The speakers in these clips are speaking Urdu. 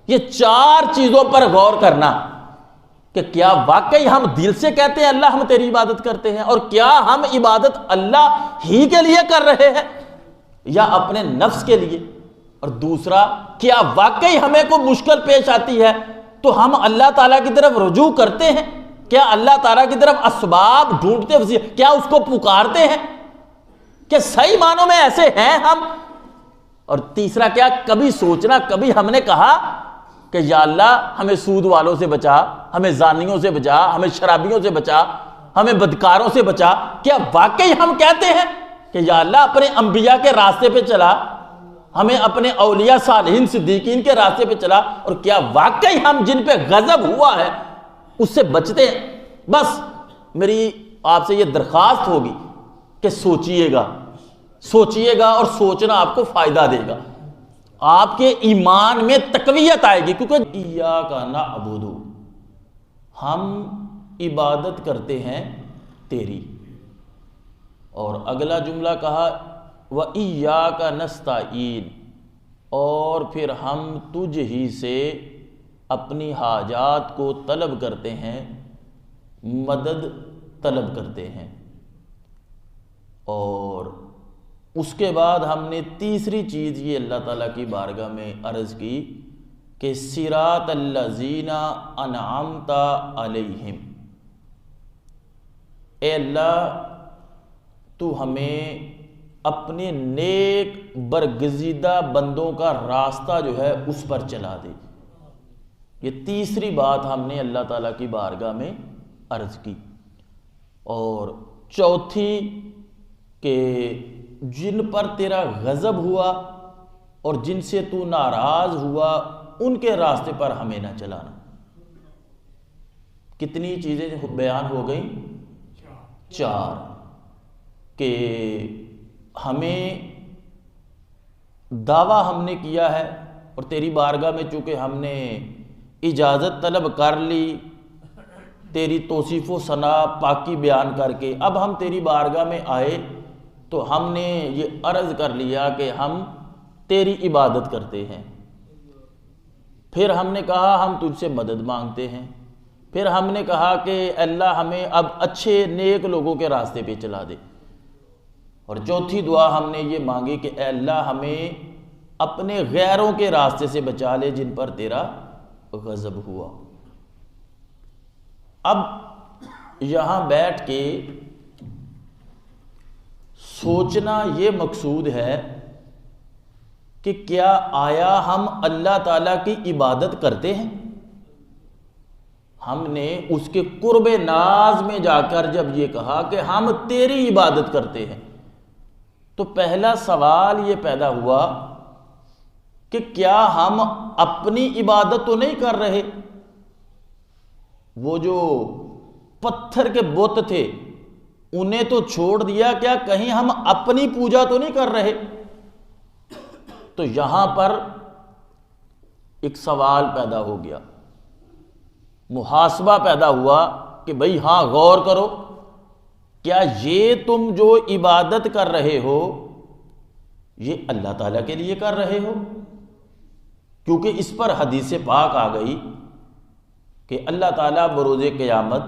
یہ 4 چیزوں پر غور کرنا کہ کیا واقعی ہم دل سے کہتے ہیں اللہ ہم تیری عبادت کرتے ہیں، اور کیا ہم عبادت اللہ ہی کے لیے کر رہے ہیں یا اپنے نفس کے لیے، اور دوسرا کیا واقعی ہمیں کوئی مشکل پیش آتی ہے تو ہم اللہ تعالیٰ کی طرف رجوع کرتے ہیں، کیا اللہ تعالیٰ کی طرف اسباب ڈھونڈتے وسیلے، کیا اس کو پکارتے ہیں، کہ صحیح معنوں میں ایسے ہیں ہم، اور تیسرا کیا کبھی سوچنا، کبھی ہم نے کہا کہ یا اللہ ہمیں سود والوں سے بچا، ہمیں زانیوں سے بچا، ہمیں شرابیوں سے بچا، ہمیں بدکاروں سے بچا، کیا واقعی ہم کہتے ہیں کہ یا اللہ اپنے انبیاء کے راستے پہ چلا، ہمیں اپنے اولیاء صالحین صدیقین کے راستے پہ چلا، اور کیا واقعی ہم جن پہ غضب ہوا ہے اس سے بچتے ہیں؟ بس میری آپ سے یہ درخواست ہوگی کہ سوچئے گا اور سوچنا آپ کو فائدہ دے گا، آپ کے ایمان میں تقویت آئے گی، کیونکہ ایاک نعبد، ہم عبادت کرتے ہیں تیری، اور اگلا جملہ کہا وَإِيَّاكَ نَسْتَعِينُ، اور پھر ہم تجھ ہی سے اپنی حاجات کو طلب کرتے ہیں، مدد طلب کرتے ہیں۔ اور اس کے بعد ہم نے تیسری چیز یہ اللہ تعالیٰ کی بارگاہ میں عرض کی کہ صراط الذین انعمت علیہم، اے اللہ تو ہمیں اپنے نیک برگزیدہ بندوں کا راستہ جو ہے اس پر چلا دے۔ یہ تیسری بات ہم نے اللہ تعالیٰ کی بارگاہ میں عرض کی، اور چوتھی کہ جن پر تیرا غضب ہوا اور جن سے تو ناراض ہوا ان کے راستے پر ہمیں نہ چلانا۔ کتنی چیزیں بیان ہو گئیں؟ 4، کہ ہمیں دعویٰ ہم نے کیا ہے اور تیری بارگاہ میں چونکہ ہم نے اجازت طلب کر لی تیری توصیف و ثنا پاکی بیان کر کے، اب ہم تیری بارگاہ میں آئے تو ہم نے یہ عرض کر لیا کہ ہم تیری عبادت کرتے ہیں، پھر ہم نے کہا ہم تجھ سے مدد مانگتے ہیں، پھر ہم نے کہا کہ اللہ ہمیں اب اچھے نیک لوگوں کے راستے پہ چلا دے، اور چوتھی دعا ہم نے یہ مانگی کہ اے اللہ ہمیں اپنے غیروں کے راستے سے بچا لے جن پر تیرا غضب ہوا۔ اب یہاں بیٹھ کے سوچنا یہ مقصود ہے کہ کیا آیا ہم اللہ تعالیٰ کی عبادت کرتے ہیں؟ ہم نے اس کے قرب ناز میں جا کر جب یہ کہا کہ ہم تیری عبادت کرتے ہیں، تو پہلا سوال یہ پیدا ہوا کہ کیا ہم اپنی عبادت تو نہیں کر رہے؟ وہ جو پتھر کے بت تھے انہیں تو چھوڑ دیا، کیا کہیں ہم اپنی پوجا تو نہیں کر رہے؟ تو یہاں پر ایک سوال پیدا ہو گیا، محاسبہ پیدا ہوا کہ بھئی ہاں غور کرو، کیا یہ تم جو عبادت کر رہے ہو یہ اللہ تعالیٰ کے لیے کر رہے ہو؟ کیونکہ اس پر حدیث پاک آ گئی کہ اللہ تعالیٰ بروز قیامت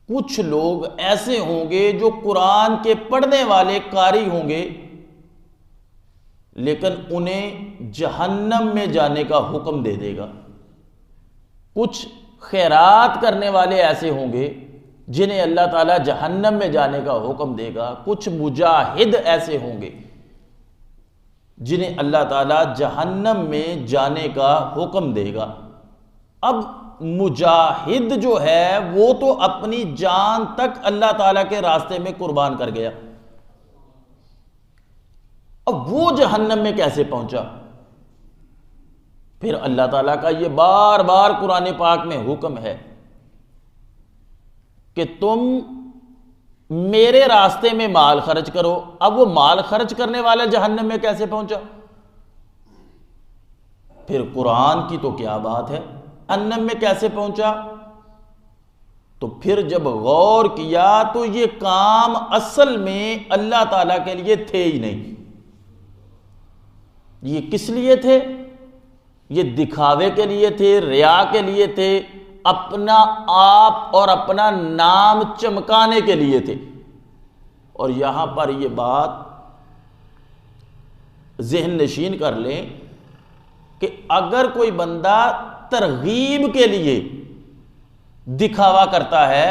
کچھ لوگ ایسے ہوں گے جو قرآن کے پڑھنے والے قاری ہوں گے لیکن انہیں جہنم میں جانے کا حکم دے دے گا، کچھ خیرات کرنے والے ایسے ہوں گے جنہیں اللہ تعالیٰ جہنم میں جانے کا حکم دے گا، کچھ مجاہد ایسے ہوں گے جنہیں اللہ تعالیٰ جہنم میں جانے کا حکم دے گا۔ اب مجاہد جو ہے وہ تو اپنی جان تک اللہ تعالیٰ کے راستے میں قربان کر گیا، اب وہ جہنم میں کیسے پہنچا؟ پھر اللہ تعالیٰ کا یہ بار بار قرآن پاک میں حکم ہے کہ تم میرے راستے میں مال خرچ کرو، اب وہ مال خرچ کرنے والا جہنم میں کیسے پہنچا؟ پھر قرآن کی تو کیا بات ہے، جہنم میں کیسے پہنچا؟ تو پھر جب غور کیا تو یہ کام اصل میں اللہ تعالیٰ کے لیے تھے ہی نہیں، یہ کس لیے تھے؟ یہ دکھاوے کے لیے تھے، ریا کے لیے تھے، اپنا آپ اور اپنا نام چمکانے کے لیے تھے۔ اور یہاں پر یہ بات ذہن نشین کر لیں کہ اگر کوئی بندہ ترغیب کے لیے دکھاوا کرتا ہے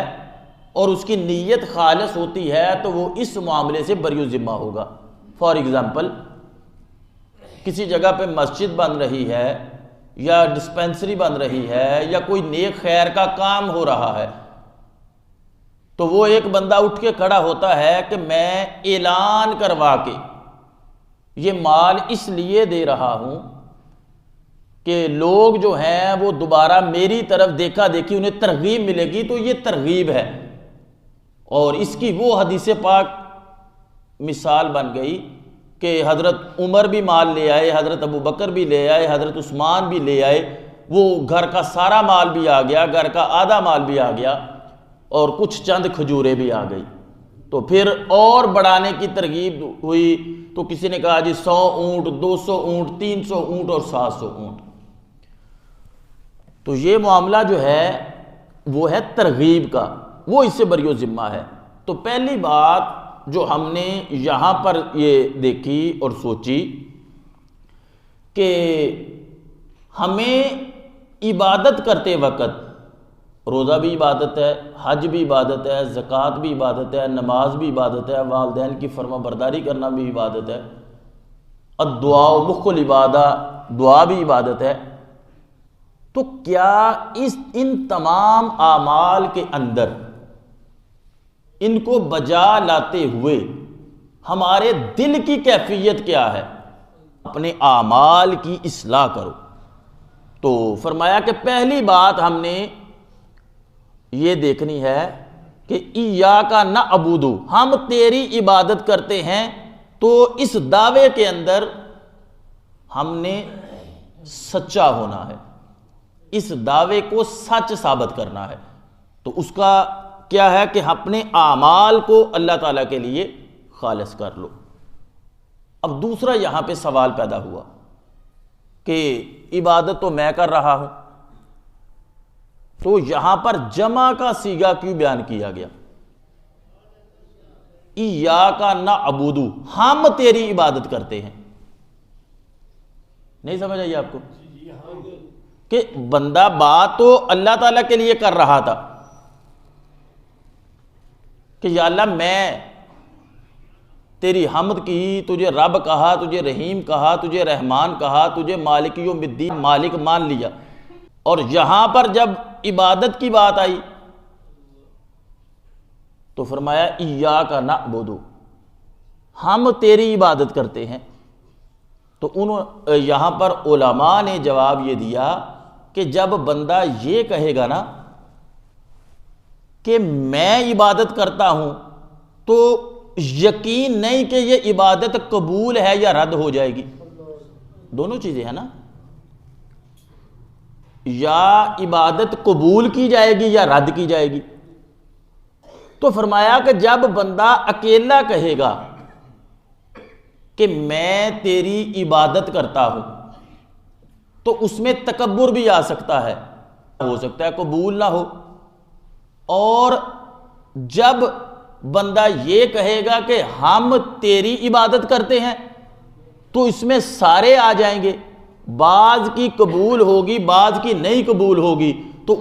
اور اس کی نیت خالص ہوتی ہے تو وہ اس معاملے سے بری ذمہ ہوگا۔ فار ایگزامپل، کسی جگہ پہ مسجد بن رہی ہے یا ڈسپینسری بن رہی ہے یا کوئی نیک خیر کا کام ہو رہا ہے، تو وہ ایک بندہ اٹھ کے کھڑا ہوتا ہے کہ میں اعلان کروا کے یہ مال اس لیے دے رہا ہوں کہ لوگ جو ہیں وہ دوبارہ میری طرف دیکھا دیکھی انہیں ترغیب ملے گی، تو یہ ترغیب ہے۔ اور اس کی وہ حدیث پاک مثال بن گئی کہ حضرت عمر بھی مال لے آئے، حضرت ابو بکر بھی لے آئے، حضرت عثمان بھی لے آئے، وہ گھر کا سارا مال بھی آ گیا، گھر کا آدھا مال بھی آ گیا، اور کچھ چند کھجوریں بھی آ گئی۔ تو پھر اور بڑھانے کی ترغیب ہوئی تو کسی نے کہا جی 100 اونٹ، 200 اونٹ، 300 اونٹ اور 700 اونٹ۔ تو یہ معاملہ جو ہے وہ ہے ترغیب کا، وہ اس سے بری ذمہ ہے۔ تو پہلی بات جو ہم نے یہاں پر یہ دیکھی اور سوچی کہ ہمیں عبادت کرتے وقت، روزہ بھی عبادت ہے، حج بھی عبادت ہے، زکوٰۃ بھی عبادت ہے، نماز بھی عبادت ہے، والدین کی فرما برداری کرنا بھی عبادت ہے، الدعاء مخ العبادہ، دعا بھی عبادت ہے۔ تو کیا ان تمام اعمال کے اندر ان کو بجا لاتے ہوئے ہمارے دل کی کیفیت کیا ہے؟ اپنے اعمال کی اصلاح کرو۔ تو فرمایا کہ پہلی بات ہم نے یہ دیکھنی ہے کہ ایاک نعبد، ہم تیری عبادت کرتے ہیں۔ تو اس دعوے کے اندر ہم نے سچا ہونا ہے، اس دعوے کو سچ ثابت کرنا ہے۔ تو اس کا کیا ہے کہ اپنے اعمال کو اللہ تعالیٰ کے لیے خالص کر لو۔ اب دوسرا یہاں پہ سوال پیدا ہوا کہ عبادت تو میں کر رہا ہوں، تو یہاں پر جمع کا صیغہ کیوں بیان کیا گیا؟ ایاک نعبد، ہم تیری عبادت کرتے ہیں۔ نہیں سمجھ آئی آپ کو کہ بندہ بات تو اللہ تعالیٰ کے لیے کر رہا تھا کہ یا اللہ میں تیری حمد کی، تجھے رب کہا، تجھے رحیم کہا، تجھے رحمان کہا، تجھے مالک یوم الدین مالک مان لیا۔ اور یہاں پر جب عبادت کی بات آئی تو فرمایا ایاک نعبد، ہم تیری عبادت کرتے ہیں۔ تو یہاں پر علماء نے جواب یہ دیا کہ جب بندہ یہ کہے گا نا کہ میں عبادت کرتا ہوں، تو یقین نہیں کہ یہ عبادت قبول ہے یا رد ہو جائے گی۔ دونوں چیزیں ہیں نا، یا عبادت قبول کی جائے گی یا رد کی جائے گی۔ تو فرمایا کہ جب بندہ اکیلا کہے گا کہ میں تیری عبادت کرتا ہوں، تو اس میں تکبر بھی آ سکتا ہے، ہو سکتا ہے قبول نہ ہو۔ اور جب بندہ یہ کہے گا کہ ہم تیری عبادت کرتے ہیں، تو اس میں سارے آ جائیں گے، بعض کی قبول ہوگی، بعض کی نہیں قبول ہوگی۔ تو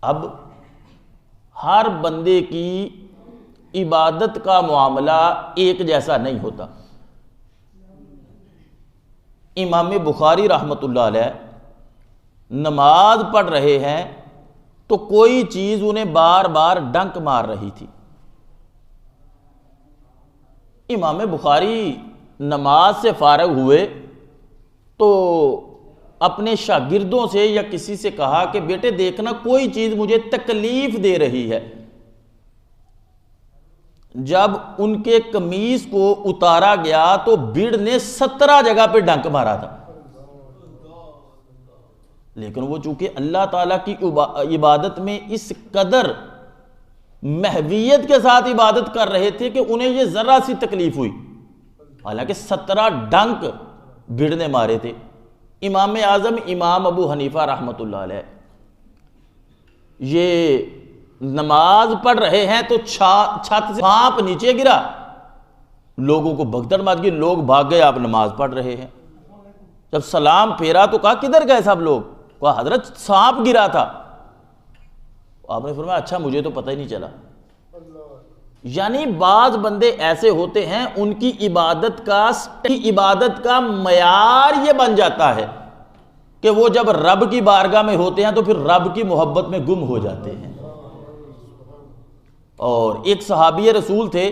اب ہر بندے کی عبادت کا معاملہ ایک جیسا نہیں ہوتا۔ امام بخاری رحمۃ اللہ علیہ نماز پڑھ رہے ہیں تو کوئی چیز انہیں بار بار ڈنک مار رہی تھی۔ امام بخاری نماز سے فارغ ہوئے تو اپنے شاگردوں سے یا کسی سے کہا کہ بیٹے دیکھنا کوئی چیز مجھے تکلیف دے رہی ہے۔ جب ان کے قمیص کو اتارا گیا تو بھیڑ نے 17 جگہ پہ ڈنک مارا تھا، لیکن وہ چونکہ اللہ تعالیٰ کی عبادت میں اس قدر محویت کے ساتھ عبادت کر رہے تھے کہ انہیں یہ ذرا سی تکلیف ہوئی، حالانکہ 17 ڈنک بھیڑ نے مارے تھے۔ امام اعظم امام ابو حنیفہ رحمۃ اللہ علیہ یہ نماز پڑھ رہے ہیں تو چھت سے سانپ نیچے گرا، لوگوں کو بھگدڑ مچ گئی، لوگ بھاگ گئے، آپ نماز پڑھ رہے ہیں۔ جب سلام پھیرا تو کہا کدھر گئے سب لوگ؟ کہا حضرت سانپ گرا تھا۔ آپ نے فرمایا اچھا مجھے تو پتہ ہی نہیں چلا۔ یعنی بعض بندے ایسے ہوتے ہیں ان کی عبادت کا معیار یہ بن جاتا ہے کہ وہ جب رب کی بارگاہ میں ہوتے ہیں تو پھر رب کی محبت میں گم ہو جاتے ہیں۔ اور ایک صحابی رسول تھے،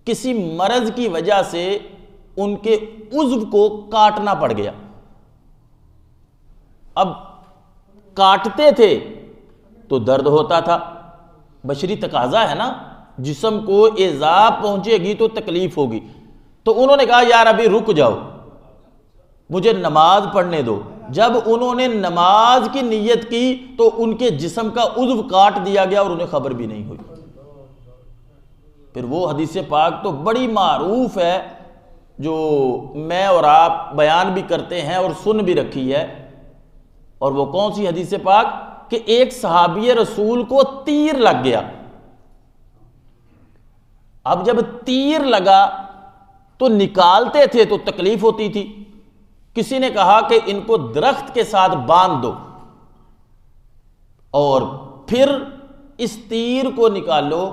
کسی مرض کی وجہ سے ان کے عضو کو کاٹنا پڑ گیا۔ اب کاٹتے تھے تو درد ہوتا تھا، بشری تقاضا ہے نا، جسم کو ایذا پہنچے گی تو تکلیف ہوگی۔ تو انہوں نے کہا یار ابھی رک جاؤ، مجھے نماز پڑھنے دو۔ جب انہوں نے نماز کی نیت کی تو ان کے جسم کا عضو کاٹ دیا گیا اور انہیں خبر بھی نہیں ہوئی۔ پھر وہ حدیث پاک تو بڑی معروف ہے جو میں اور آپ بیان بھی کرتے ہیں اور سن بھی رکھی ہے، اور وہ کون سی حدیث پاک کہ ایک صحابی رسول کو تیر لگ گیا۔ اب جب تیر لگا تو نکالتے تھے تو تکلیف ہوتی تھی، کسی نے کہا کہ ان کو درخت کے ساتھ باندھ دو اور پھر اس تیر کو نکالو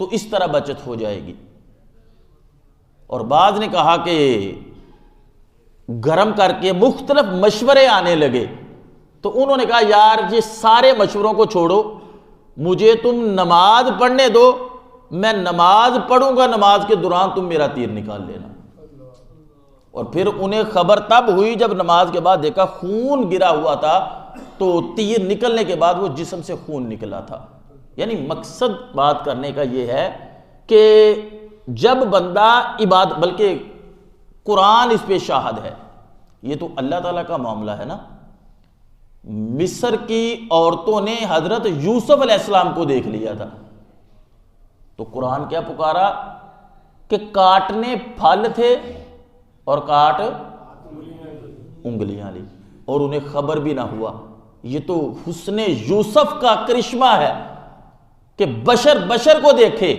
تو اس طرح بچت ہو جائے گی۔ اور بعض نے کہا کہ گرم کر کے مختلف مشورے آنے لگے، تو انہوں نے کہا یار یہ سارے مشوروں کو چھوڑو، مجھے تم نماز پڑھنے دو، میں نماز پڑھوں گا، نماز کے دوران تم میرا تیر نکال لینا۔ اور پھر انہیں خبر تب ہوئی جب نماز کے بعد دیکھا خون گرا ہوا تھا، تو تیر نکلنے کے بعد وہ جسم سے خون نکلا تھا۔ یعنی مقصد بات کرنے کا یہ ہے کہ جب بندہ عبادت، بلکہ قرآن اس پہ شاہد ہے، یہ تو اللہ تعالیٰ کا معاملہ ہے نا۔ مصر کی عورتوں نے حضرت یوسف علیہ السلام کو دیکھ لیا تھا، تو قرآن کیا پکارا کہ کاٹنے پھل تھے اور کاٹ انگلیاں لی، اور انہیں خبر بھی نہ ہوا۔ یہ تو حسن یوسف کا کرشمہ ہے کہ بشر کو دیکھے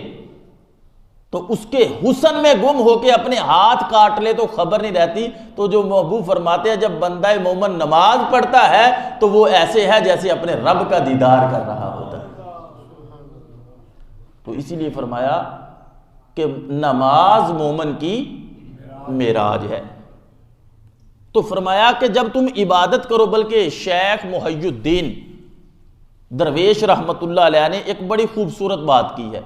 تو اس کے حسن میں گم ہو کے اپنے ہاتھ کاٹ لے تو خبر نہیں رہتی۔ تو جو محبوب فرماتے ہیں جب بندہ مومن نماز پڑھتا ہے تو وہ ایسے ہے جیسے اپنے رب کا دیدار کر رہا ہوتا ہے۔ تو اسی لیے فرمایا کہ نماز مومن کی معراج ہے۔ تو فرمایا کہ جب تم عبادت کرو، بلکہ شیخ محی الدین درویش رحمت اللہ علیہ نے ایک بڑی خوبصورت بات کی ہے۔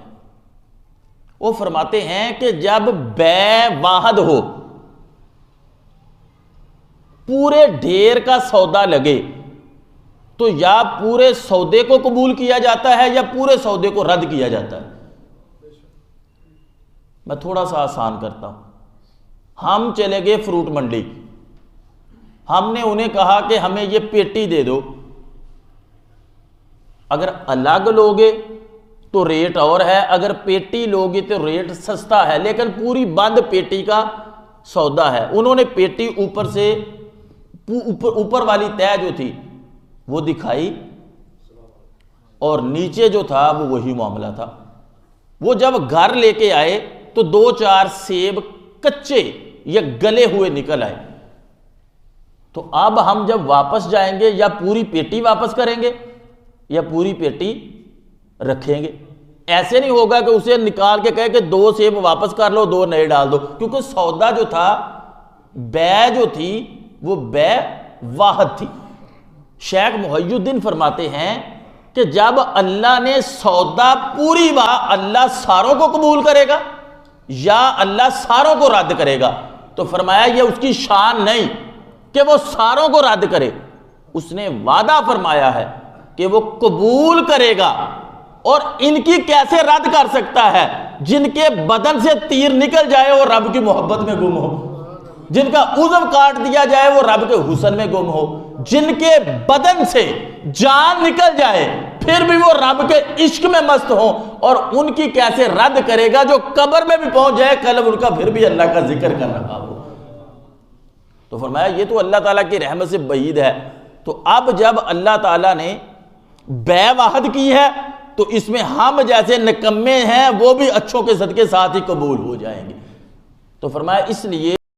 وہ فرماتے ہیں کہ جب بے واحد ہو، پورے ڈھیر کا سودا لگے، تو یا پورے سودے کو قبول کیا جاتا ہے یا پورے سودے کو رد کیا جاتا ہے۔ میں تھوڑا سا آسان کرتا ہوں۔ ہم چلے گئے فروٹ منڈی، ہم نے انہیں کہا کہ ہمیں یہ پیٹی دے دو، اگر الگ لوگے تو ریٹ اور ہے، اگر پیٹی لوگے تو ریٹ سستا ہے، لیکن پوری بند پیٹی کا سودا ہے۔ انہوں نے پیٹی اوپر سے اوپر والی تہ جو تھی وہ دکھائی اور نیچے جو تھا وہ وہی معاملہ تھا۔ وہ جب گھر لے کے آئے تو 2-4 سیب کچے یا گلے ہوئے نکل آئے۔ تو اب ہم جب واپس جائیں گے یا پوری پیٹی واپس کریں گے یا پوری پیٹی رکھیں گے؟ ایسے نہیں ہوگا کہ اسے نکال کے کہے کہ 2 سیب واپس کر لو، 2 نئے ڈال دو، کیونکہ سودا جو تھا، بے جو تھی وہ بے واحد تھی۔ شیخ محی الدین فرماتے ہیں کہ جب اللہ نے سودا پوری اللہ ساروں کو قبول کرے گا یا اللہ ساروں کو رد کرے گا؟ تو فرمایا یہ اس کی شان نہیں کہ وہ ساروں کو رد کرے، اس نے وعدہ فرمایا ہے کہ وہ قبول کرے گا۔ اور ان کی کیسے رد کر سکتا ہے؟ جن کے بدن سے تیر نکل جائے وہ رب کی محبت میں گم ہو، جن کا عضو کاٹ دیا جائے وہ رب کے حسن میں گم ہو، جن کے بدن سے جان نکل جائے پھر بھی وہ رب کے عشق میں مست ہوں، اور ان کی کیسے رد کرے گا جو قبر میں بھی پہنچ جائے قلب ان کا پھر بھی اللہ کا ذکر کر رہا ہو۔ تو فرمایا یہ تو اللہ تعالیٰ کی رحمت سے بعید ہے. تو اب جب اللہ تعالیٰ نے بیع عہد کی ہے تو اس میں ہم جیسے نکمے ہیں وہ بھی اچھوں کے صدقے ساتھ ہی قبول ہو جائیں گے. تو فرمایا اس لیے